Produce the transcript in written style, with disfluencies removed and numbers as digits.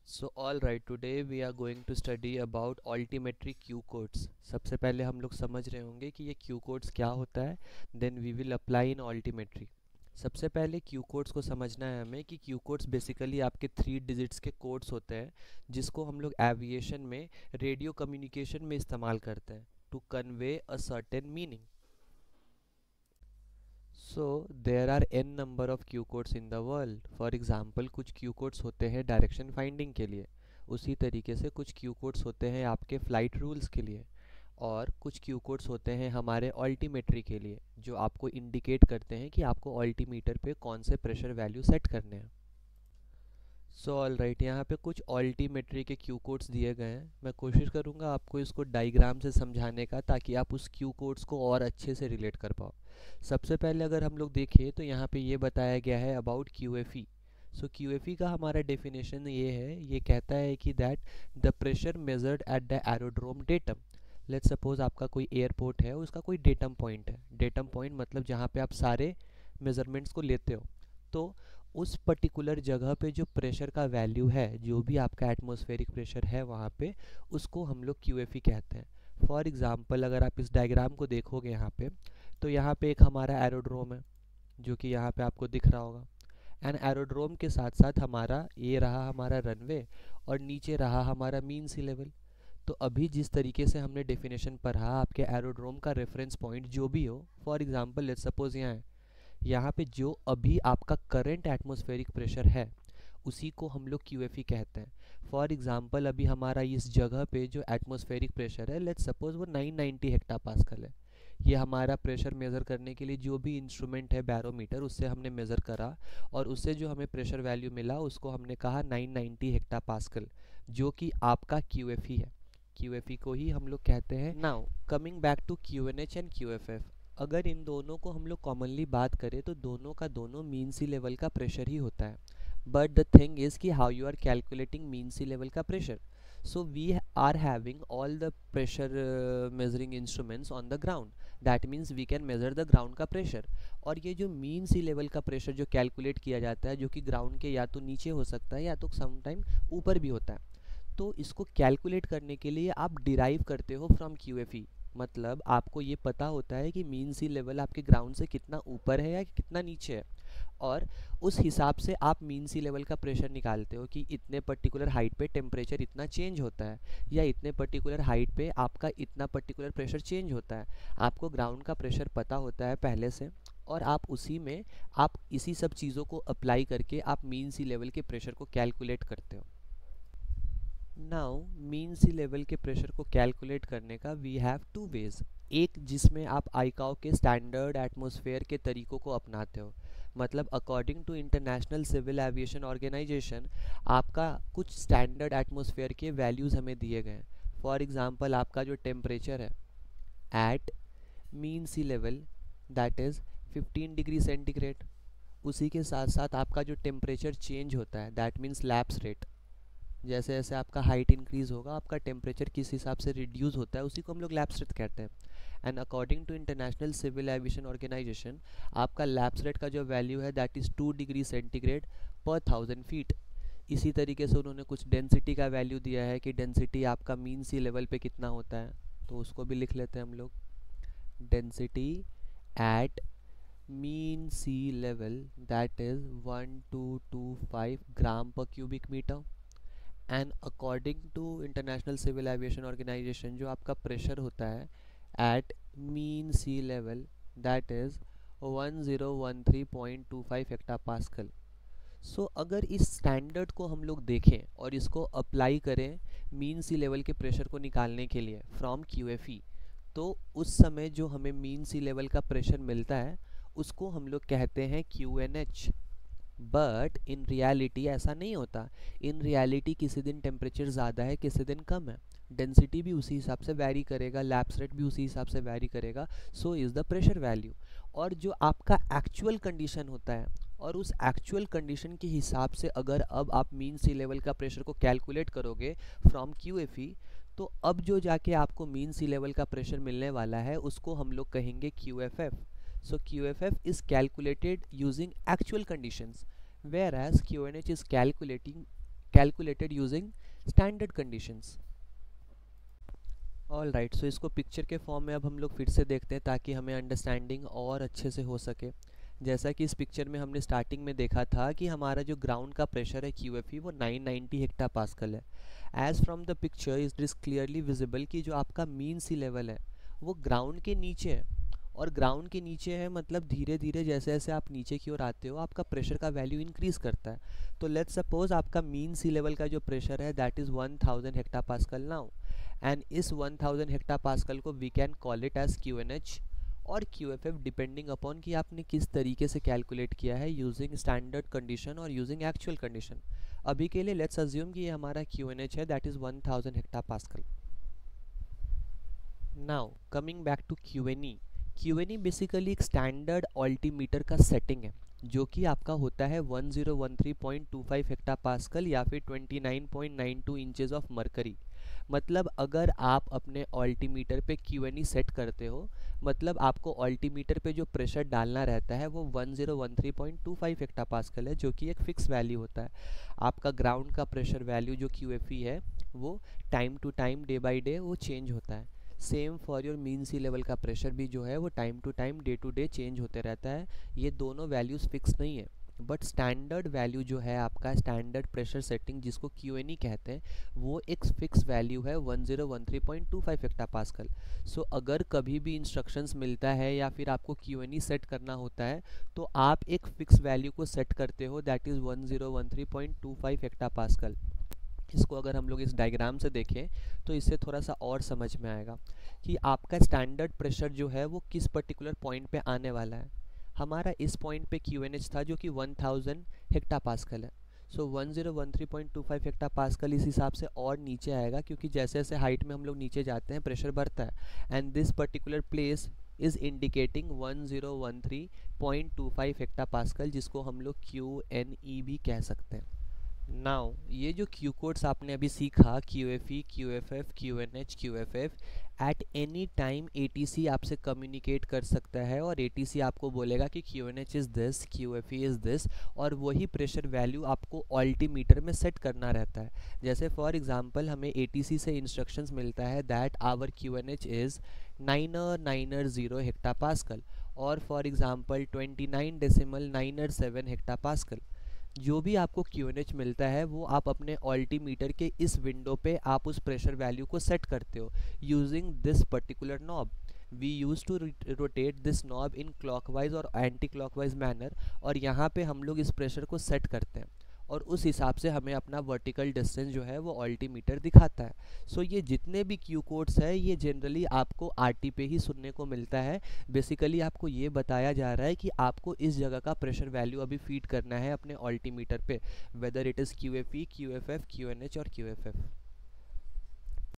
So all right, today we are going to study about altimetry Q codes. सबसे पहले हम लोग समझ रहे होंगे कि ये क्यू कोड्स क्या होता है, then we will apply in altimetry. सबसे पहले क्यू कोड्स को समझना है हमें कि क्यू कोड्स बेसिकली आपके 3 डिजिट्स के कोड्स होते हैं, जिसको हम लोग एविएशन में रेडियो कम्युनिकेशन में इस्तेमाल करते हैं to convey a certain meaning. So there are an number of Q codes in the world. For example कुछ क्यू कोड्स होते हैं डायरेक्शन फाइंडिंग के लिए, उसी तरीके से कुछ क्यू कोड्स होते हैं आपके फ़्लाइट रूल्स के लिए, और कुछ क्यू कोड्स होते हैं हमारे ऑल्टीमेट्री के लिए, जो आपको इंडिकेट करते हैं कि आपको ऑल्टीमीटर पे कौन से प्रेशर वैल्यू सेट करने हैं। सो ऑल राइट, यहाँ पे कुछ ऑल्टीमेट्री के क्यू कोड्स दिए गए हैं। मैं कोशिश करूँगा आपको इसको डायग्राम से समझाने का, ताकि आप उस क्यू कोड्स को और अच्छे से रिलेट कर पाओ। सबसे पहले अगर हम लोग देखें तो यहाँ पे ये बताया गया है about Q F E. So Q F E का हमारा डेफिनेशन ये है, ये कहता है कि that the pressure measured at the aerodrome datum. Let's suppose आपका कोई एयरपोर्ट है, उसका कोई डेटम पॉइंट है। डेटम पॉइंट मतलब जहाँ पे आप सारे मेजरमेंट्स को लेते हो, तो उस पर्टिकुलर जगह पे जो प्रेशर का वैल्यू है, जो भी आपका एटमॉस्फेरिक प्रेशर है वहाँ पे, उसको हम लोग क्यू एफ ई कहते हैं। फॉर एग्ज़ाम्पल अगर आप इस डायग्राम को देखोगे यहाँ पे, तो यहाँ पे एक हमारा एरोड्रोम है, जो कि यहाँ पे आपको दिख रहा होगा। एंड एरोड्रोम के साथ साथ हमारा ये रहा हमारा रनवे, और नीचे रहा हमारा मीन सी लेवल। तो अभी जिस तरीके से हमने डेफिनेशन पढ़ा, आपके एरोड्रोम का रेफरेंस पॉइंट जो भी हो, फॉर एग्जांपल लेट्स सपोज यहाँ है, यहाँ पे जो अभी आपका करंट एटमॉस्फेरिक प्रेशर है, उसी को हम लोग क्यू एफ ई कहते हैं। फॉर एग्जांपल अभी हमारा इस जगह पे जो एटमॉस्फेरिक प्रेशर है, लेट्स सपोज वो 990 हेक्टापास्कल है। ये हमारा प्रेशर मेज़र करने के लिए जो भी इंस्ट्रूमेंट है बैरोमीटर, उससे हमने मेज़र करा, और उससे जो हमें प्रेशर वैल्यू मिला उसको हमने कहा 990 हेक्टापास्कल, जो कि आपका क्यू एफ ई है। क्यू एफ ई को ही हम लोग कहते हैं। Now coming back to Q N H and Q F F, अगर इन दोनों को हम लोग कॉमनली बात करें तो दोनों का दोनों मीन सी लेवल का प्रेशर ही होता है। बट द थिंग इज़ कि how you are calculating mean sea level का pressure. So we are having all the pressure measuring instruments on the ground, that means we can measure the ground का pressure. और ये जो mean sea level का pressure जो calculate किया जाता है, जो कि ग्राउंड के या तो नीचे हो सकता है या तो समटाइम ऊपर भी होता है, तो इसको कैलकुलेट करने के लिए आप डिराइव करते हो फ्रॉम क्यू एफ ई। मतलब आपको ये पता होता है कि मीन सी लेवल आपके ग्राउंड से कितना ऊपर है या कितना नीचे है, और उस हिसाब से आप मीन सी लेवल का प्रेशर निकालते हो कि इतने पर्टिकुलर हाइट पे टेम्परेचर इतना चेंज होता है, या इतने पर्टिकुलर हाइट पे आपका इतना पर्टिकुलर प्रेशर चेंज होता है। आपको ग्राउंड का प्रेशर पता होता है पहले से, और आप उसी में आप इसी सब चीज़ों को अप्लाई करके आप मीन सी लेवल के प्रेशर को कैलकुलेट करते हो। नाउ मीन सी लेवल के प्रेशर को कैलकुलेट करने का वी हैव टू वेज। एक जिसमें आप आईकाओ के स्टैंडर्ड एटमॉस्फेयर के तरीकों को अपनाते हो, मतलब according to international civil aviation Organization आपका कुछ स्टैंडर्ड एटमॉस्फेयर के वैल्यूज़ हमें दिए गए हैं। फॉर एग्जांपल आपका जो टेम्परेचर है at mean sea level, that is 15 degree centigrade. उसी के साथ साथ आपका जो टेम्परेचर चेंज होता है, दैट मीन्स लैप्स रेट। जैसे जैसे आपका हाइट इंक्रीज होगा, आपका टेम्परेचर किस हिसाब से रिड्यूस होता है, उसी को हम लोग लैप्स रेट कहते हैं। And according to international civil aviation Organization आपका लैप्स रेट का जो वैल्यू है दैट इज़ 2 डिग्री सेंटीग्रेड पर 1000 फीट। इसी तरीके से उन्होंने कुछ डेंसिटी का वैल्यू दिया है कि डेंसिटी आपका मीन सी लेवल पे कितना होता है, तो उसको भी लिख लेते हैं हम लोग। Density at mean sea level that is 1225 gram per cubic metre. And according to international civil aviation organisation जो आपका प्रेशर होता है at mean sea level that is 1013.25 hectopascal. So अगर इस स्टैंडर्ड को हम लोग देखें और इसको अप्लाई करें मीन सी लेवल के प्रेशर को निकालने के लिए फ्रॉम क्यू एफ ई, तो उस समय जो हमें मीन सी लेवल का प्रेशर मिलता है उसको हम लोग कहते हैं Q N H. But in reality ऐसा नहीं होता। इन रियलिटी किसी दिन टेम्परेचर ज़्यादा है, किसी दिन कम है, डेंसिटी भी उसी हिसाब से वैरी करेगा, लैप्स रेट भी उसी हिसाब से वैरी करेगा, so is the pressure value. और जो आपका एक्चुअल कंडीशन होता है, और उस एक्चुअल कंडीशन के हिसाब से अगर अब आप मीन सी लेवल का प्रेशर को कैलकुलेट करोगे फ्रॉम क्यू एफ ई, तो अब जो जाके आपको मीन सी लेवल का प्रेशर मिलने वाला है उसको हम लोग कहेंगे Q F F. So QFF is calculated using actual conditions, whereas QNH is calculated using standard conditions. All right, so इसको पिक्चर के फॉर्म में अब हम लोग फिर से देखते हैं ताकि हमें अंडरस्टैंडिंग और अच्छे से हो सके। जैसा कि इस पिक्चर में हमने स्टार्टिंग में देखा था कि हमारा जो ग्राउंड का प्रेशर है QFE वो 990 हेक्टा पास्कल है। As from the picture it is clearly visible कि जो आपका मीन सी लेवल है वो ग्राउंड के नीचे है, और ग्राउंड के नीचे है मतलब धीरे धीरे जैसे जैसे आप नीचे की ओर आते हो आपका प्रेशर का वैल्यू इंक्रीज़ करता है। तो लेट्स सपोज आपका मीन सी लेवल का जो प्रेशर है that is 1000 hectopascal now, and इस 1000 हेक्टा पास्कल को we can call it as QNH और QFF डिपेंडिंग अपॉन कि आपने किस तरीके से कैलकुलेट किया है यूजिंग स्टैंडर्ड कंडीशन और यूजिंग एक्चुअल कंडीशन। अभी के लिए लेट्स अज्यूम कि ये हमारा QNH है that is 1000 hectopascal. Now coming back to QNE basically एक स्टैंडर्ड अल्टीमीटर का सेटिंग है जो कि आपका होता है 1013.25 हेक्टा पास्कल या फिर 29.92 इंचेस ऑफ मरकरी। मतलब अगर आप अपने अल्टीमीटर पे QNE सेट करते हो मतलब आपको अल्टीमीटर पे जो प्रेशर डालना रहता है वो 1013.25 हेक्टा पास्कल है जो कि एक फिक्स वैल्यू होता है। आपका ग्राउंड का प्रेशर वैल्यू जो QFE है वो time to time day by day वो चेंज होता है। Same for your mean sea level का प्रेशर भी जो है वो time to time day to day change होते रहता है। ये दोनों वैल्यूज़ फिक्स नहीं है, बट स्टैंडर्ड वैल्यू जो है आपका स्टैंडर्ड प्रेशर सेटिंग जिसको QNE कहते हैं वो एक फिक्स वैल्यू है 1013.25 हेक्टा पास्कल। सो अगर कभी भी इंस्ट्रक्शंस मिलता है या फिर आपको QNE सेट करना होता है तो आप एक फिक्स वैल्यू को सेट करते हो दैट इज़ 1013.25 हेक्टा पास्कल। इसको अगर हम लोग इस डायग्राम से देखें तो इससे थोड़ा सा और समझ में आएगा कि आपका स्टैंडर्ड प्रेशर जो है वो किस पर्टिकुलर पॉइंट पे आने वाला है। हमारा इस पॉइंट पे QNH था जो कि 1000 हेक्टा पास्कल है। सो 1013.25 हेक्टा पास्कल इस हिसाब से और नीचे आएगा क्योंकि जैसे जैसे हाइट में हम लोग नीचे जाते हैं प्रेशर बढ़ता है, and this particular place is indicating 1013.25 hecto pascal जिसको हम लोग QNE भी कह सकते हैं। नाउ ये जो क्यू कोड्स आपने अभी सीखा QFE, QFF, QNH, QFF, at any time ATC आपसे कम्युनिकेट कर सकता है और ATC आपको बोलेगा कि QNH is this, QFE is this, और वही प्रेशर वैल्यू आपको अल्टीमीटर में सेट करना रहता है। जैसे फॉर एग्जांपल हमें ATC से इंस्ट्रक्शंस मिलता है that our QNH is 9990 hectopascal और फॉर एग्जांपल 29.997 हेक्टा पास्कल। जो भी आपको QNH मिलता है वो आप अपने अल्टीमीटर के इस विंडो पे आप उस प्रेशर वैल्यू को सेट करते हो using this particular knob. We use to rotate this knob in clockwise और एंटी क्लॉकवाइज मैनर, और यहाँ पे हम लोग इस प्रेशर को सेट करते हैं और उस हिसाब से हमें अपना वर्टिकल डिस्टेंस जो है वो अल्टीमीटर दिखाता है। सो ये जितने भी क्यू कोड्स है ये जनरली आपको RT पे ही सुनने को मिलता है। बेसिकली आपको ये बताया जा रहा है कि आपको इस जगह का प्रेशर वैल्यू अभी फीड करना है अपने अल्टीमीटर पे, whether it is QFE, QFF, QNH और QFF।